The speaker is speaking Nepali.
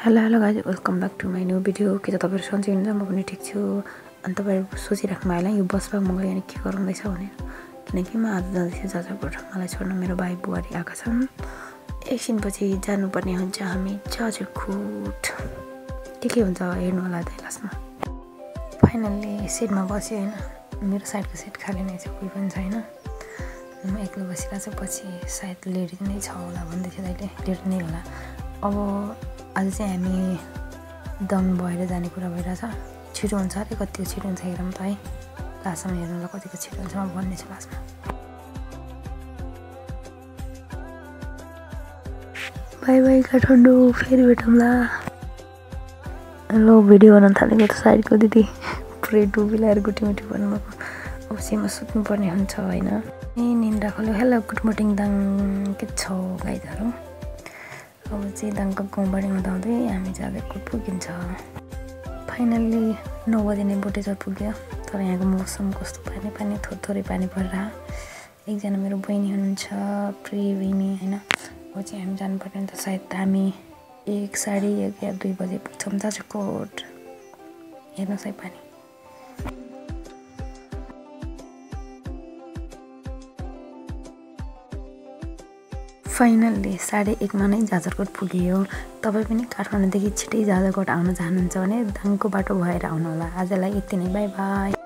Hello guys welcome back to my new video. के त तपाईँहरू सन्चै हुनुहुन्छ? म पनि ठिक छु। अनि तपाईँहरू सोचिराख्नु होला यो बस ब्याग मगाइ अनि के गराउँदैछ भनेर, किनकि म आज जाँदैछु जाजरकोट। मलाई छोड्न मेरो भाइ बुहारी आएका छन्। एकछिनपछि जानुपर्ने हुन्छ हामी जाजरकोट। के हुन्छ हेर्नु होला त्यही लास्टमा। फाइनल्ली सिटमा बस्यो होइन, मेरो साइडको सिट खाली नै छ, कोही पनि छैन। म एक्लै बसिरहेको छु। पछि सायद लेडी नै छ होला भन्दै थियो दाइले, लेडी नै होला। अब आज चाहिँ हामी दम भएर जाने कुरा भइरहेछ। छिटो हुन्छ अरे, कतिको छिटो हुन्छ हेरौँ त है। लास्टमा हेर्नुलाई कतिको छिटो हुन्छ म भन्नेछु लास्टमा। बाई बाई काठमाडौँ, फेरि भेटौँला। ल भिडियो बनाउन थालेको त साइडको दिदी पुरै टुपी लगाएर गुटीमुटी भन्नुभएको। अब चाहिँ म सुत्नुपर्ने हुन्छ होइन। ए निन्द्रा खोल्यो। हेलो गुड मर्निङ दाङ, के छ गाइजहरू? अब चाहिँ दाङको गाउँबाट आउँदै हामी जाजरकोट पुगिन्छ। फाइनल्ली 9 बजे नै बोटेजर पुग्यो। तर यहाँको मौसम कस्तो पानी थोरै पानी परेर। एकजना मेरो बहिनी हुनुहुन्छ प्रिविनी होइन। अब चाहिँ हामी जानुपर्ने हुन्छ। सायद हामी 1 साढे 1 या 2 बजे पुग्छौँ जाजरकोट। हेर्नुहोस् है पानी। फाइनल्ली 1:30 मा नै जाजरकोट पुगियो। तपाईँ पनि काठमाडौँदेखि छिटै जाजरकोट आउन चाहनुहुन्छ भने दाङको बाटो भएर आउनु होला। आजलाई यति नै, बाई बाई।